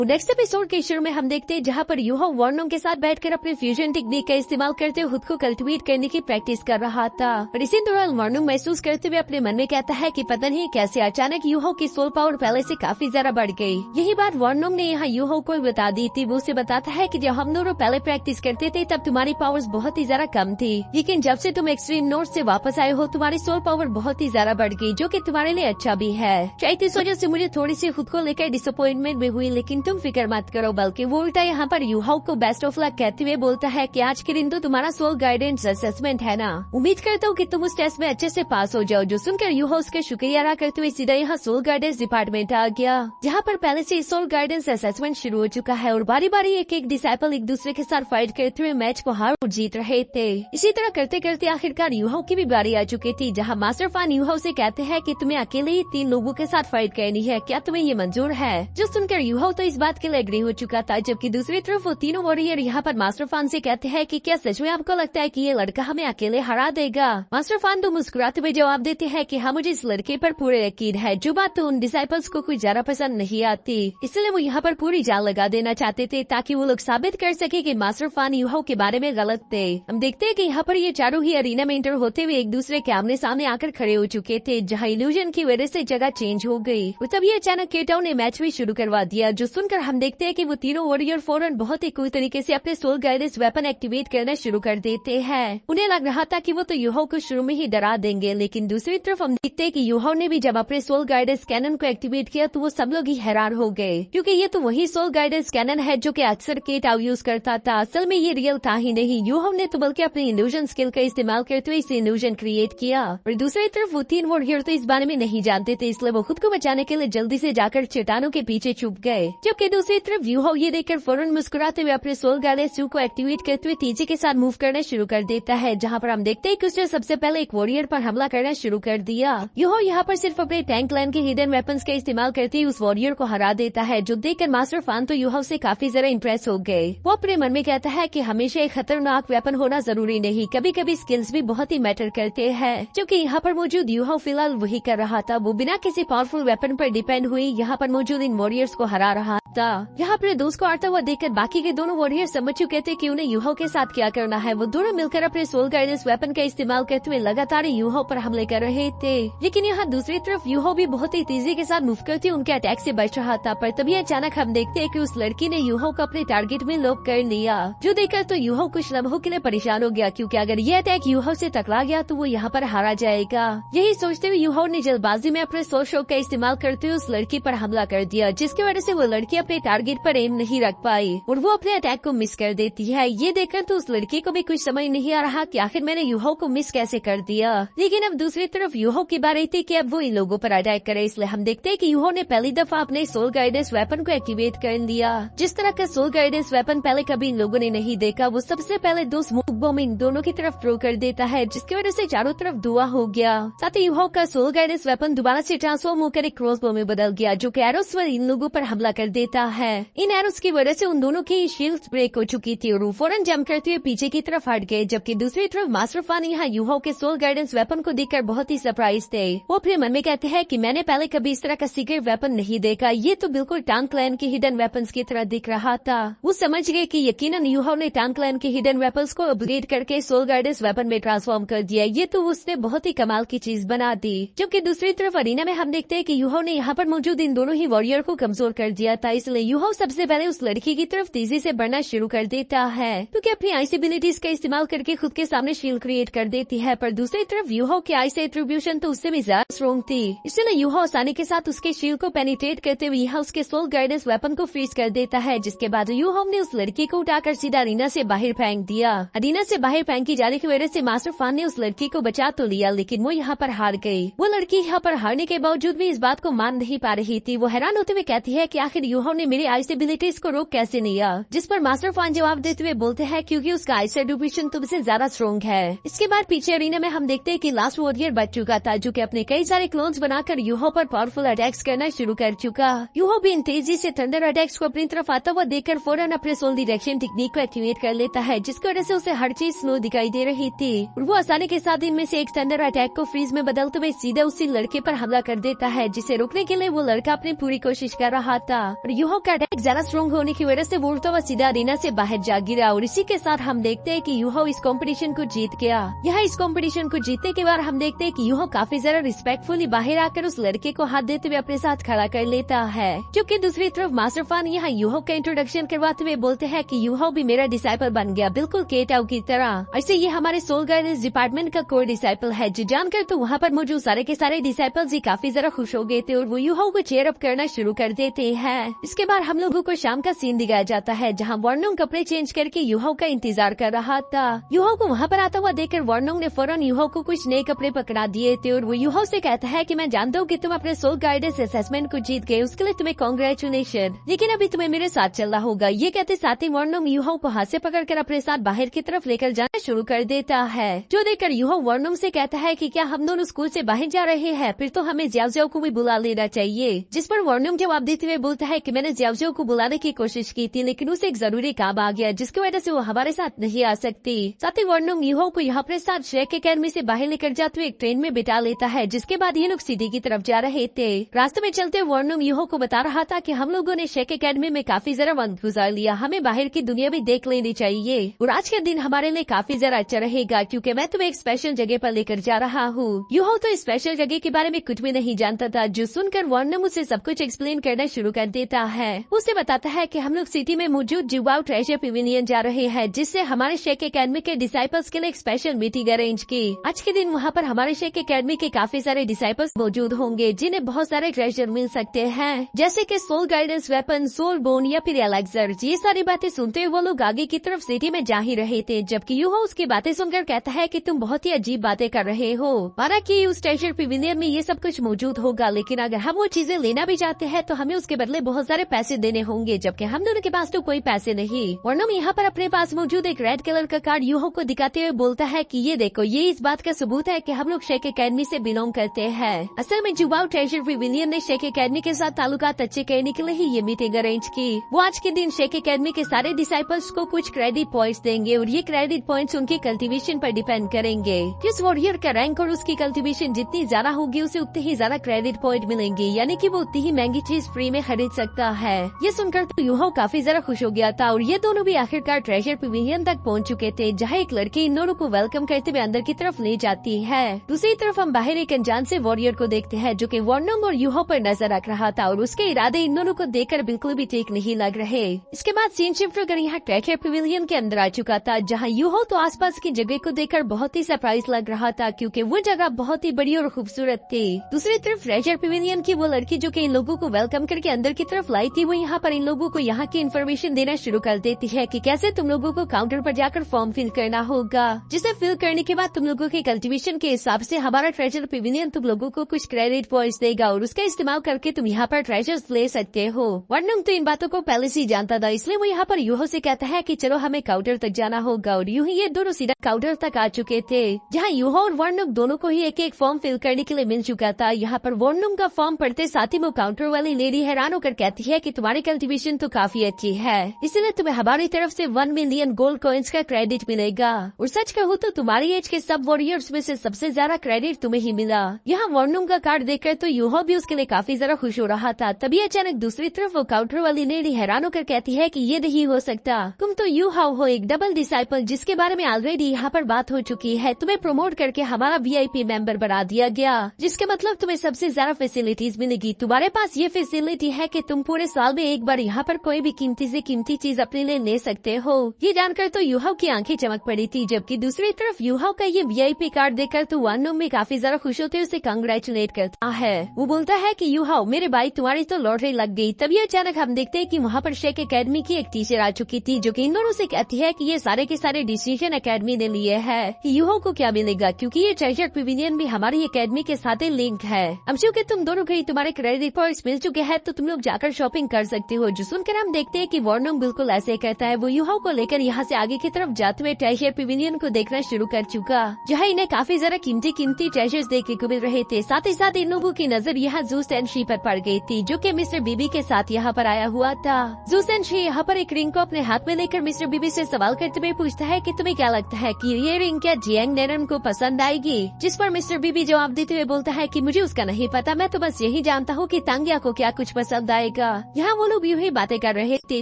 Next episode के शुरू में हम देखते हैं जहाँ पर यूहो वर्नों के साथ बैठकर अपने फ्यूजन टेक्निक का इस्तेमाल करते हुए खुद को कल्टिवेट करने की प्रैक्टिस कर रहा था। और इसी दौरान वर्नों महसूस करते हुए अपने मन में कहता है कि पता नहीं कैसे अचानक यूहो की सोल पावर पहले से काफी ज्यादा बढ़ गई। यही बात वर्नों ने यहाँ यूहो को बता दी थी। वो उसे बताता है कि जब हम दोनों पहले प्रैक्टिस करते थे तब तुम्हारी पावर्स बहुत ही ज्यादा कम थी, लेकिन जब से तुम एक्सट्रीम नॉर्थ से वापस आए हो तुम्हारी सोल पावर बहुत ही ज्यादा बढ़ गई, जो कि तुम्हारे लिए अच्छा भी है। शायद इस वजह से मुझे थोड़ी सी खुद को लेकर डिसअपॉइंटमेंट भी हुई, लेकिन तुम फिक्र मत करो। बल्कि वो उल्टा यहाँ पर यूहो को बेस्ट ऑफ लक कहते हुए बोलता है कि आज के दिन तो तुम्हारा सोल गाइडेंस असेसमेंट है ना, उम्मीद करता हूँ कि तुम उस टेस्ट में अच्छे से पास हो जाओ। जो सुनकर यूहो उसका शुक्रिया अदा करते हुए सीधा यहाँ सोल गाइडेंस डिपार्टमेंट आ गया, जहाँ पर पहले से सोल गाइडेंस असेसमेंट शुरू हो चुका है और बारी बारी एक एक डिसाइपल एक दूसरे के साथ फाइट करते हुए मैच को हार और जीत रहे थे। इसी तरह करते करते आखिरकार यूहो की भी बारी आ चुकी थी, जहाँ मास्टर फान यूहो से कहते हैं कि तुम्हें अकेले ही 3 लोगों के साथ फाइट करनी है, क्या तुम्हें ये मंजूर है? जो सुनकर यूहो तो इस बात के लिए एग्री हो चुका था, जबकि दूसरी तरफ वो तीनों वॉरियर यहाँ पर मास्टर फान से कहते हैं कि क्या सच में आपको लगता है कि ये लड़का हमें अकेले हरा देगा? मास्टर फान तो मुस्कुराते हुए जवाब देते हैं कि हाँ, मुझे इस लड़के पर पूरे यकीन है। जो बात तो उन डिसाइपल्स को कोई ज्यादा पसंद नहीं आती, इसलिए वो यहाँ पर पूरी जाल लगा देना चाहते थे ताकि वो लोग साबित कर सके कि मास्टर फान यूहो के बारे में गलत थे। हम देखते हैं कि यहाँ पर ये चारों ही अरीना में इंटर होते हुए एक दूसरे के आमने सामने आकर खड़े हो चुके थे, जहाँ इल्यूजन की वजह से जगह चेंज हो गई। तभी अचानक केटाओ ने मैच भी शुरू करवा दिया, जो सुनकर हम देखते हैं कि वो तीनों वॉरियर फौरन बहुत ही कूल तरीके से अपने सोल गाइडेंस वेपन एक्टिवेट करना शुरू कर देते हैं। उन्हें लग रहा था कि वो तो यूहो को शुरू में ही डरा देंगे, लेकिन दूसरी तरफ हम देखते हैं कि यूहो ने भी जब अपने सोल गाइडेंस कैनन को एक्टिवेट किया तो वो सब लोग ही हैरान हो गए, क्योंकि ये तो वही सोल गाइडेंस कैनन है जो कि अक्सर केटाओ यूज करता था। असल में ये रियल था ही नहीं, यूहो ने तो बल्कि अपनी इल्यूजन स्किल का इस्तेमाल करते हुए इसे इल्यूजन क्रिएट किया। और दूसरी तरफ वो 3 वॉरियर तो इस बारे में नहीं जानते थे, इसलिए वो खुद को बचाने के लिए जल्दी से जाकर चट्टानों के पीछे छुप गए। जबकि दूसरी तरफ यूहो ये देखकर फौरन मुस्कुराते हुए अपने सोल गाइडेंस को एक्टिवेट करते हुए तेजी के साथ मूव करना शुरू कर देता है, जहाँ पर हम देखते हैं कि उसने सबसे पहले एक वॉरियर पर हमला करना शुरू कर दिया। यूहो यहाँ पर सिर्फ अपने टैंक लाइन के हिडन वेपन्स का इस्तेमाल करते ही उस वॉरियर को हरा देता है, जो देखकर मास्टर फान तो यूहो से काफी ज्यादा इम्प्रेस हो गए। वो अपने मन में कहता है कि हमेशा एक खतरनाक वेपन होना जरूरी नहीं, कभी कभी स्किल्स भी बहुत ही मैटर करते हैं। क्योंकि यहाँ पर मौजूद यूहो फिलहाल वही कर रहा था, वो बिना किसी पावरफुल वेपन पर डिपेंड हुई यहाँ पर मौजूद इन वॉरियर्स को हरा रहा था। यहाँ अपने दोस्त को आता हुआ देखकर बाकी के दोनों वॉरियर समझ चुके थे कि उन्हें यूहो के साथ क्या करना है। वो दोनों मिलकर अपने सोल गाइडेंस वेपन का इस्तेमाल करते हुए लगातार यूहो पर हमले कर रहे थे, लेकिन यहाँ दूसरी तरफ यूहो भी बहुत ही तेजी के साथ मूव करते उनके अटैक से बच रहा था। पर तभी अचानक हम देखते हैं कि उस लड़की ने यूहो को अपने टारगेट में लॉक कर लिया, जो देखकर तो यूहो कुछ लम्हों के लिए परेशान हो गया, क्योंकि अगर ये अटैक यूहो से टकरा गया तो वो यहाँ पर हारा जाएगा। यही सोचते हुए यूहो ने जल्दबाजी में अपने सोल शॉक का इस्तेमाल करते हुए उस लड़की पर हमला कर दिया, जिसकी वजह से वो लड़की अपने टारगेट पर एम नहीं रख पाई और वो अपने अटैक को मिस कर देती है। ये देखकर तो उस लड़की को भी कुछ समझ नहीं आ रहा कि आखिर मैंने यूहो को मिस कैसे कर दिया। लेकिन अब दूसरी तरफ यूहो की बारी थी कि अब वो इन लोगों पर अटैक करे, इसलिए हम देखते हैं कि यूहो ने पहली दफा अपने सोल गाइडेंस वेपन को एक्टिवेट कर लिया। जिस तरह का सोल गाइडेंस वेपन पहले कभी इन लोगों ने नहीं देखा, वो सबसे पहले 2 स्मोक बम इन दोनों की तरफ थ्रो कर देता है, जिसकी वजह से चारों तरफ धुआं हो गया। साथ ही यूहो का सोल गाइडेंस वेपन दोबारा से ट्रांसफॉर्म होकर एक क्रॉसबो में बदल गया, जो कि एरोस पर इन लोगों पर हमला कर देता है। इन एरोस की वजह से उन दोनों की शील्ड्स ब्रेक हो चुकी थी और वो फौरन जंप करते हुए पीछे की तरफ हट गए, जबकि दूसरी तरफ मास्टर फान यहाँ यूहो के सोल गाइडेंस वेपन को देखकर बहुत ही सरप्राइज थे। वो अपने मन में कहते हैं कि मैंने पहले कभी इस तरह का सीक्रेट वेपन नहीं देखा, ये तो बिल्कुल टैंक लाइन के हिडन वेपन्स की तरह दिख रहा था। वो समझ गए कि यकीनन यूहो ने टैंक लाइन के हिडन वेपन्स को अपग्रेड करके सोल गाइडेंस वेपन में ट्रांसफॉर्म कर दिया, ये तो उसने बहुत ही कमाल की चीज बना दी। जबकि दूसरी तरफ अरीना में हम देखते हैं कि यूहो ने यहाँ पर मौजूद इन दोनों ही वॉरियर को कमजोर कर दिया था, इसलिए यूहो सबसे पहले उस लड़की की तरफ तेजी से बढ़ना शुरू कर देता है, क्योंकि अपनी आइस एबिलिटीज का इस्तेमाल करके खुद के सामने शील्ड क्रिएट कर देती है। पर दूसरी तरफ यूहो की आइस एट्रीब्यूशन तो उससे भी ज्यादा स्ट्रॉन्ग थी, इसलिए यूहो आसानी के साथ उसके शील्ड को पेनिट्रेट करते हुए यहाँ उसके सोल गाइडेंस वेपन को फ्रीज कर देता है, जिसके बाद यूहो ने उस लड़की को उठाकर सीधा अरीना से बाहर फेंक दिया। अरीना से बाहर फेंकी जाने की वजह से मास्टर फान ने उस लड़की को बचा तो लिया, लेकिन वो यहाँ पर हार गई। वो लड़की यहाँ पर हारने के बावजूद भी इस बात को मान नहीं पा रही थी। वो हैरान होते हुए कहती है कि आखिर यूहो ने मेरी आइस एबिलिटीज को रोक कैसे लिया, जिस पर मास्टर फान जवाब देते हुए बोलते हैं क्योंकि उसका आइस एट्रीब्यूशन तुमसे ज्यादा स्ट्रॉन्ग है। इसके बाद पीछे अरीना में हम देखते हैं कि लास्ट वॉरियर बच चुका था, जो कि अपने कई सारे क्लोन्स बनाकर यूहो पर पावरफुल अटैक्स करना शुरू कर चुका। यूहो भी इन तेजी से थंडर अटैक्स को अपनी तरफ आता हुआ देखकर फौरन अपने सोल डायरेक्शन टेक्निक को एक्टिवेट कर लेता है, जिसकी वजह से उसे हर चीज स्लो दिखाई दे रही थी और वो आसानी के साथ इनमें से एक थंडर अटैक को फ्रीज में बदलते हुए सीधे उसी लड़के पर हमला कर देता है, जिसे रोकने के लिए वो लड़का अपनी पूरी कोशिश कर रहा था। और यूहो का अटैक ज्यादा स्ट्रॉन्ग होने की वजह से वो उड़ता हुआ सीधा अरीना से बाहर जा गिरा और इसी के साथ हम देखते हैं कि यूहो इस कंपटीशन को जीत गया। यहाँ इस कंपटीशन को जीतने के बाद हम देखते हैं कि यूहो काफी ज्यादा रिस्पेक्टफुली बाहर आकर उस लड़के को हाथ देते हुए अपने साथ खड़ा कर लेता है। क्योंकि दूसरी तरफ मास्टर फान यहाँ यूहो का इंट्रोडक्शन करवाते हुए बोलते हैं कि यूहो भी मेरा डिसाइपल बन गया, बिल्कुल केटाऊ की तरह। ऐसे ये हमारे सोल गाइडेंस डिपार्टमेंट का कोर डिसाइपल है। जो जानकर तो वहाँ पर मौजूद सारे के सारे डिसाइपल्स ही काफी ज्यादा खुश हो गए थे और वो यूहो को चेयर अप करना शुरू कर देते हैं। इसके बाद हम लोगों को शाम का सीन दिखाया जाता है जहाँ वर्नोंग कपड़े चेंज करके यूहो का इंतजार कर रहा था। यूहो को वहाँ पर आता हुआ देखकर वर्नोंग ने फौरन यूहो को कुछ नए कपड़े पकड़ा दिए थे और वो यूहो से कहता है कि मैं जानता हूँ कि तुम अपने सोल गाइडेंस असेसमेंट को जीत गए, उसके लिए तुम्हें कांग्रेचुलेशन, लेकिन अभी तुम्हें मेरे साथ चलना होगा। ये कहते साथ ही वर्नोंग यूहो को हाथ से पकड़कर अपने साथ बाहर की तरफ लेकर जाना शुरू कर देता है। जो देखकर यूहो वर्नोंग से कहता है कि क्या हम दोनों स्कूल से बाहर जा रहे हैं, फिर तो हमें जियाओ को भी बुला लेना चाहिए। जिस पर वर्नोंग जवाब देते हुए बोलता है कि मैंने जियाओ को बुलाने की कोशिश की थी लेकिन उसे एक जरूरी काम आ गया जिसकी वजह से वो हमारे साथ नहीं आ सकती। साथ ही वर्नोंग यूहो को यहाँ अपने साथ शेक एकेडमी से बाहर लेकर जाते हुए एक ट्रेन में बिठा लेता है, जिसके बाद ये लोग सिटी की तरफ जा रहे थे। रास्ते में चलते वर्नोंग यूहो को बता रहा था कि हम लोगों ने शेक एकेडमी में काफी ज्यादा वक्त गुजार लिया, हमें बाहर की दुनिया भी देख लेनी चाहिए और आज का दिन हमारे लिए काफी ज्यादा अच्छा रहेगा क्योंकि मैं तुम्हें एक स्पेशल जगह पर लेकर जा रहा हूँ। यूहो तो इस स्पेशल जगह के बारे में कुछ भी नहीं जानता था, जो सुनकर वर्नोंग उसे सब कुछ एक्सप्लेन करना शुरू कर देता है। उसे बताता है कि हम लोग सिटी में मौजूद जिवाओ ट्रेजर पिविलियन जा रहे हैं, जिससे हमारे शेक एकेडमी के डिसाइपल्स के लिए एक स्पेशल मीटिंग अरेंज की। आज के दिन वहाँ पर हमारे शेक एकेडमी के काफी सारे डिसाइपल्स मौजूद होंगे जिन्हें बहुत सारे ट्रेजर मिल सकते हैं, जैसे कि soul guidance weapon, soul bone या फिर एलेक्सर। ये सारी बातें सुनते हुए वो लोग आगे की तरफ सिटी में जा ही रहे थे, जबकि यूहो उसकी बातें सुनकर कहता है कि तुम बहुत ही अजीब बातें कर रहे हो। माना कि उस ट्रेजर पिविलियन में ये सब कुछ मौजूद होगा, लेकिन अगर हम वो चीजें लेना भी चाहते हैं तो हमें उसके बदले बहुत सारे पैसे देने होंगे, जबकि हम दोनों के पास तो कोई पैसे नहीं। वर्नोंग यहाँ पर अपने पास मौजूद एक रेड कलर का कार्ड यूहो को दिखाते हुए बोलता है कि ये देखो, ये इस बात का सबूत है कि हम लोग शेक एकेडमी से बिलोंग करते हैं। असल में जिवाओ ट्रेजर पिविलियन ने शेक एकेडमी के साथ ताल्लुकात अच्छे करने के लिए ही ये मीटिंग अरेंज की। वो आज के दिन शेक एकेडमी के सारे डिसाइपल्स को कुछ क्रेडिट पॉइंट्स देंगे और ये क्रेडिट पॉइंट्स उनकी कल्टीवेशन पर डिपेंड करेंगे। जिस वॉरियर का रैंक और उसकी कल्टीवेशन जितनी ज्यादा होगी उसे उतने ही ज्यादा क्रेडिट पॉइंट मिलेंगे, यानी कि वो उतनी ही महंगी चीज फ्री में खरीद सकता है। ये सुनकर तो यूहो काफी ज्यादा खुश हो गया था और ये दोनों भी आखिरकार ट्रेजर पिविलियन तक पहुंच चुके थे, जहाँ एक लड़की इन दोनों को वेलकम करते हुए अंदर की तरफ ले जाती है। दूसरी तरफ हम बाहर एक अनजान से वॉरियर को देखते हैं जो कि वर्नोंग और यूहो पर नजर रख रहा था और उसके इरादे इन दोनों को देखकर बिल्कुल भी ठीक नहीं लग रहे। इसके बाद सीन शिफ्ट होकर यहाँ ट्रेजर पिविलियन के अंदर आ चुका था, जहाँ यूहो तो आसपास की जगह को देखकर बहुत ही सरप्राइज लग रहा था क्योंकि वो जगह बहुत ही बड़ी और खूबसूरत थी। दूसरी तरफ ट्रेजर पिविलियन की वो लड़की जो कि इन लोगों को वेलकम करके अंदर की तरफ लाई थी, वो यहाँ पर इन लोगों को यहाँ की इन्फॉर्मेशन देना शुरू कर देती है कि कैसे तुम लोगों को काउंटर पर जाकर फॉर्म फिल करना होगा, जिसे फिल करने के बाद तुम लोगों के कल्टीवेशन के हिसाब से हमारा ट्रेजर पिविलियन तुम लोगों को कुछ क्रेडिट पॉइंट्स देगा और उसका इस्तेमाल करके तुम यहाँ पर ट्रेजर्स ले सकते हो। वर्नोंग तो इन बातों को पहले से ही जानता था, इसलिए वो यहाँ पर यूहो से कहता है कि चलो हमें काउंटर तक जाना होगा और यूं ही ये दोनों सीधा काउंटर तक आ चुके थे, जहाँ यूहो और वर्नोंग दोनों को ही एक एक फॉर्म फिल करने के लिए मिल चुका था। यहाँ पर वर्नोंग का फॉर्म पढ़ते साथ ही वो काउंटर वाली लेडी हैरान होकर कहती है कि तुम्हारी कल्टीवेशन तो काफी अच्छी है, इसलिए तुम्हें हमारी तरफ से 1 मिलियन गोल्ड कॉइन्स का क्रेडिट मिलेगा और सच कहूँ तो तुम्हारी एज के सब वॉरियर्स में से सबसे ज्यादा क्रेडिट तुम्हें ही मिला। यहाँ वर्नोंग का कार्ड देखकर तो यूहो भी उसके लिए काफी ज्यादा खुश हो रहा था। तभी अचानक दूसरी तरफ वो काउंटर वाली लेडी हैरान होकर कहती है कि ये नहीं हो सकता, तुम तो यूहो हो एक डबल डिसाइपल जिसके बारे में ऑलरेडी यहाँ पर बात हो चुकी है। तुम्हें प्रमोट करके हमारा VIP मेंबर बना दिया गया, जिसके मतलब तुम्हें सबसे ज्यादा फैसिलिटीज मिलेगी। तुम्हारे पास ये फैसिलिटी है कि तुम पूरे साल में एक बार यहाँ पर कोई भी कीमती से कीमती चीज अपने लिए ले सकते हो। ये जानकर तो यूहो की आंखें चमक पड़ी थी, जबकि दूसरी तरफ यूहो का ये VIP कार्ड देखकर तो वर्नोंग भी काफी ज्यादा खुश होते उसे कंग्रेचुलेट करता है। वो बोलता है कि यूहो मेरे भाई तुम्हारी तो लॉटरी लग गई। तभी अचानक हम देखते हैं कि वहाँ पर शेक एकेडमी की एक टीचर आ चुकी थी, जो कि इन दोनों से कहती है कि ये सारे के सारे डिसीजन एकेडमी ने लिए है कि यूहो को क्या मिलेगा, क्योंकि ये ट्रेजर पिविलियन भी हमारी एकेडमी के साथ लिंक है। अब चूँकि तुम दोनों के तुम्हारे क्रेडिट पॉइंट्स मिल चुके हैं तो तुम लोग जाकर शॉपिंग कर सकते हो। जो सुनकर हम देखते हैं कि वर्नोंग बिल्कुल ऐसे कहता है। वो यूहो को लेकर यहाँ से आगे की तरफ जाते हुए ट्रेजर पिविलियन को देखना शुरू कर चुका, जहाँ इन्हें काफी ज्यादा कीमती ट्रेजर्स देखने को मिल रहे थे। साथ ही साथ इन लोगों की नजर यहाँ जूस एंड शी पर पड़ गई थी, जो कि मिस्टर बीबी के साथ यहाँ पर आया हुआ था। जूस एंड शी यहाँ पर एक रिंग को अपने हाथ में लेकर मिस्टर बीबी से सवाल करते हुए पूछता है कि तुम्हें क्या लगता है कि ये रिंग क्या जियांग नैनम को पसंद आएगी, जिस पर मिस्टर बीबी जवाब देते हुए बोलता है कि मुझे उसका नहीं पता, मैं तो बस यही जानता हूँ कि तांग्या को क्या कुछ पसंद आएगा। जाएगा। यहाँ वो लोग यूं ही बातें कर रहे थे,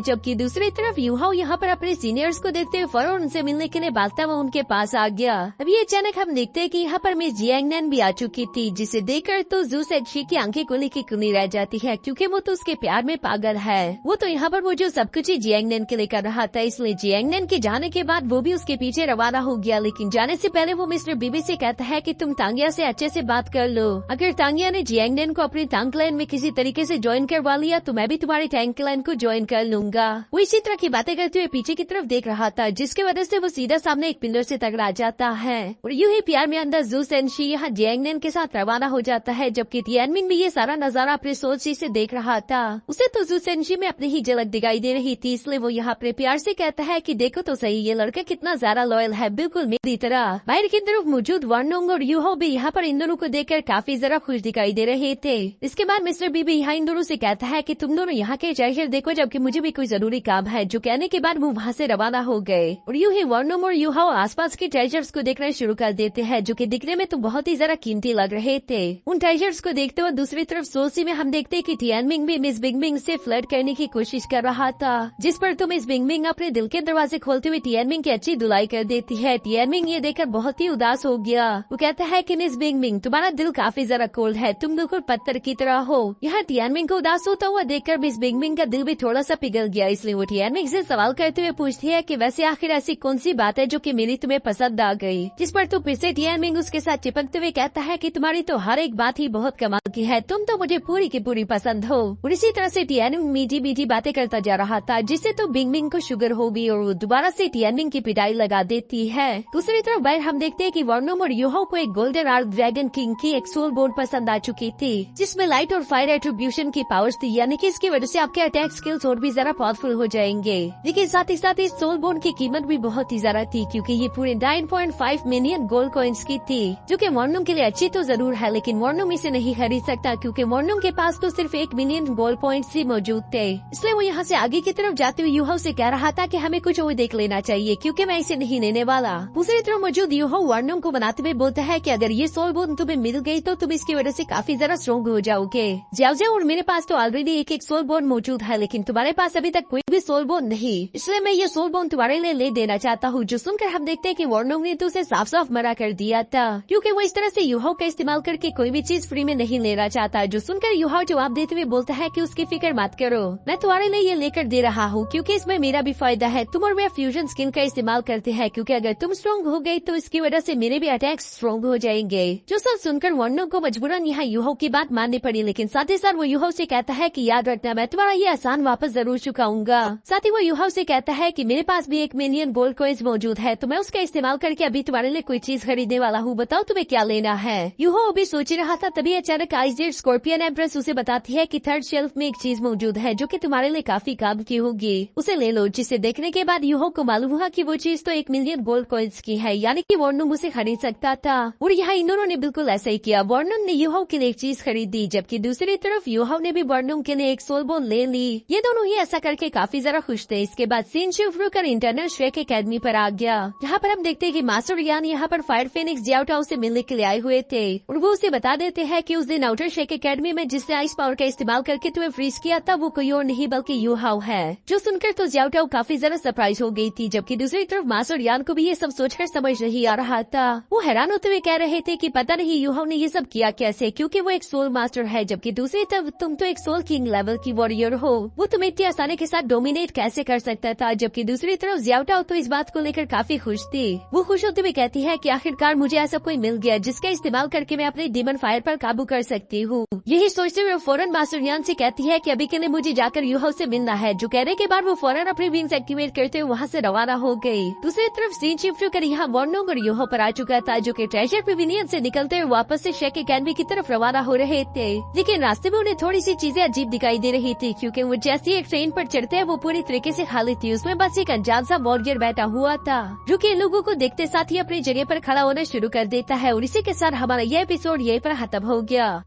जबकि दूसरी तरफ यूहाओ यहाँ पर अपने सीनियर्स को देखते हुए फौरन उनसे मिलने के लिए भागता हुआ उनके पास आ गया। अभी अचानक हम देखते हैं कि यहाँ पर मिस जियांगनैन भी आ चुकी थी, जिसे देखकर तो जू सेक्शी की आंखें खुली की खुली रह जाती है, क्योंकि वो तो उसके प्यार में पागल है। वो तो यहाँ पर वो जो सब कुछ ही जियांगनैन के लिए कर रहा था, इसलिए जियांगनैन के जाने के बाद वो भी उसके पीछे रवाना हो गया। लेकिन जाने से पहले वो मिस्टर बीबी से कहता है कि तुम तांगिया से अच्छे से बात कर लो। अगर तांगिया ने जियांगनैन को अपनी टैंक क्लैन में किसी तरीके से ज्वाइन करवा लिया तो मैं भी तुम्हारे टैंक क्लैन को ज्वाइन कर लूंगा। वो इसी तरह की बातें करते हुए पीछे की तरफ देख रहा था, जिसकी वजह से वो सीधा सामने एक पिलर से टकरा जाता है और यूं ही प्यार में अंदर जू सेंशी यहाँ जियांगनैन के साथ रवाना हो जाता है। जबकि तियानमिन भी ये सारा नजारा अपने सोच से देख रहा था। उसे तो जू सेंशी में अपनी ही झलक दिखाई दे रही थी, इसलिए वो यहाँ अपने प्यार से कहता है कि देखो तो सही ये लड़का कितना ज्यादा लॉयल है, बिल्कुल मेरी तरह। बाहर की तरफ मौजूद वर्नोंग और यूहो भी यहाँ पर इन दोनों को देखकर काफी जरा खुश दिखाई दे रहे थे। इसके बाद मिस्टर बीबी यहाँ इन दोनों से कहता है कि तुम दोनों यहाँ के ट्रेजर देखो, जबकि मुझे भी कोई जरूरी काम है। जो कहने के बाद वो वहाँ से रवाना हो गए और यूं ही वर्नोंग और यूहो आसपास के ट्रेजर्स को देखना शुरू कर देते हैं, जो कि दिखने में तो बहुत ही जरा कीमती लग रहे थे। उन ट्रेजर्स को देखते हुए दूसरी तरफ सोसी में हम देखते कि तियानमिन भी मिस बिंगबिंग से फ्लर्ट करने की कोशिश कर रहा था, जिस पर तो मिस बिंगबिंग अपने दिल के दरवाजे खोलते हुए तियानमिन की अच्छी धुलाई कर देती है। तियानमिन ये देखकर बहुत ही उदास हो गया। वो कहता है कि मिस बिंगबिंग तुम्हारा दिल काफी जरा कोल्ड है, तुम बिल्कुल पत्थर की तरह हो। यहाँ तियानमिन को उदास होता हुआ देखकर मिस बिंगबिंग का दिल भी थोड़ा सा पिघल गया, इसलिए वो तियानमिन से सवाल करते हुए पूछती है कि वैसे आखिर ऐसी कौन सी बात है जो कि मेरी तुम्हें पसंद आ गई। जिस पर तो फिर से तियानमिन उसके साथ चिपकते हुए कहता है कि तुम्हारी तो हर एक बात ही बहुत कमाल की है, तुम तो मुझे पूरी की पूरी पसंद हो। और इसी तरह से तियानमिन मीठी मीठी बातें करता जा रहा था, जिससे तो बिंगबिंग को शुगर हो गई और वो दोबारा से तियानमिन की पिटाई लगा देती है। दूसरी तरफ बाहर हम देखते हैं कि वर्नोंग और यूहो को एक गोल्डन आर्क ड्रैगन किंग की एक सोल बोर्ड पसंद आ चुकी थी, जिसमें लाइट और फायर एट्रीब्यूशन की पावर्स थी, यानी कि इसकी वजह से आपके अटैक स्किल्स और भी जरा पावरफुल हो जाएंगे। लेकिन साथ ही साथ इस सोल बोर्ड की कीमत भी बहुत ही ज्यादा थी, क्योंकि ये पूरे 9.5 मिलियन गोल्ड कॉइन्स की थी, जो कि वर्नोंग के लिए अच्छी तो जरूर है, लेकिन वर्नोंग इसे नहीं खरीद सकता, क्योंकि वर्नोंग के पास तो सिर्फ 1 मिलियन गोल्ड पॉइंट्स ही मौजूद थे। इसलिए वो यहाँ से आगे की तरफ जाते हुए यूहो से कह रहा था कि हमें कुछ और देख लेना चाहिए, क्योंकि मैं इसे नहीं लेने वाला। दूसरी तरफ मौजूद यूहो वर्नोंग को बनाते हुए बोलता है कि अगर ये सोल बोर्ड तुम्हें मिल गई तो तुम इसकी वजह से काफी जरा स्ट्रॉन्ग हो जाओगे। जाओ और मेरे पास तो ऑलरेडी एक सोल बोर्ड मौजूद है, लेकिन तुम्हारे पास अभी तक कोई भी सोल बोर्ड नहीं, इसलिए मैं ये सोल बोर्ड तुम्हारे लिए ले देना चाहता हूँ। जो सुनकर हम देखते हैं कि वर्नोंग ने तो उसे साफ साफ मना कर दिया था, क्योंकि वो इस तरह से यूहो का इस्तेमाल करके कोई भी चीज फ्री में नहीं लेना चाहता। जो सुनकर यूहो जवाब देते हुए बोलता है कि उसकी फिक्र मत करो, मैं तुम्हारे लिए ये लेकर दे रहा हूँ, क्योंकि इसमें मेरा भी फायदा है। तुम और मैं फ्यूजन स्किन का इस्तेमाल करते हैं, क्योंकि अगर तुम स्ट्रॉन्ग हो गई तो इसकी वजह से मेरे भी अटैक स्ट्रॉन्ग हो जाएंगे। जो सब सुनकर वर्नोंग को मजबूरन यहाँ यूहो की बात माननी पड़ी, लेकिन साथ ही साथ वो यूहो से कहता है कि याद रखना मैं तुम्हारा ये आसान वापस जरूर चुकाऊंगा। साथ ही वो यूहो से कहता है कि मेरे पास भी 1 मिलियन गोल्ड कॉइन्स मौजूद है, तो मैं उसका इस्तेमाल करके अभी तुम्हारे लिए कोई चीज खरीदने वाला हूँ, बताओ तुम्हें क्या लेना है। यूहो अभी सोच रहा था, तभी अचानक आइसजेट स्कॉर्पियन एम्प्रेस उसे बताती है कि थर्ड शेल्फ में एक चीज मौजूद है जो कि तुम्हारे लिए काफी काम की होगी, उसे ले लो। जिसे देखने के बाद यूहो को मालूम हुआ कि वो चीज तो 1 मिलियन गोल्ड कॉइन्स की है, यानी कि वर्नोंग उसे खरीद सकता था। और यहाँ इन दोनों ने बिल्कुल ऐसा ही किया। वर्नोंग ने यूहो के लिए एक चीज खरीदी, जबकि दूसरी तरफ यूहो ने भी वर्नोंग के लिए एक सोल बोर्ड ले ली। ये दोनों ही ऐसा करके काफी जरा खुश थे। इसके बाद सीन शिफ्ट होकर इंटरनल श्रेक एकेडमी पर आ गया, जहाँ पर हम देखते हैं कि मास्टर यान यहाँ पर फायर फेनिक्स जियाओटाओ से मिलने के लिए आए हुए थे, और वो उसे बता देते हैं कि उस दिन आउटर श्रेक एकेडमी में जिसने आइस पावर का इस्तेमाल करके तुम्हें फ्रीज किया था वो कोई और नहीं बल्कि यूहाओ है। जो सुनकर तो जियाओटाओ काफी जरा सरप्राइज हो गई थी, जबकि दूसरी तरफ मास्टर यान को भी ये सब सोचकर समझ नहीं आ रहा था। वो हैरान होते हुए कह रहे थे कि पता नहीं यूहाओ ने ये सब किया कैसे, क्योंकि वो एक सोल मास्टर है, जबकि दूसरी तरफ तुम तो एक सोल किंग लेवल की वॉरियर हो, वो तुम्हें इतनी आसानी के साथ डोमिनेट कैसे कर सकता था। जबकि दूसरी तरफ जियाओटाओ तो इस बात को लेकर काफी खुश थी। वो खुश होते हुए कहती है कि आखिरकार मुझे ऐसा कोई मिल गया जिसका इस्तेमाल करके मैं अपने डीमन फायर पर काबू कर सकती हूँ। यही सोचते हुए फौरन मास्टर यान से कहती है कि अभी के लिए मुझे जाकर यूहाओ से मिलना है। जो कहने के बाद वो फौरन अपने विंग्स एक्टिवेट करते हुए वहाँ से रवाना हो गई। दूसरी तरफ सीन शिफ्ट होकर यहाँ वर्नोंग और यूहाओ पर आ चुका था, जो कि ट्रेजर पेविलियन से निकलते हुए वापस से शेक एकेडमी की तरफ रवाना हो रहे थे। लेकिन रास्ते में उन्हें थोड़ी सी चीजें अजीब दिखाई दे रही थी, क्योंकि वो जैसे एक ट्रेन पर चढ़ते हैं वो पूरी तरीके से खाली थी। उसमें बस एक अनजान सा वॉरियर बैठा हुआ था, जो कि लोगों को देखते साथ ही अपनी जगह पर खड़ा होना शुरू कर देता है। और इसी के साथ हमारा यह एपिसोड यहीं पर खत्म हो गया।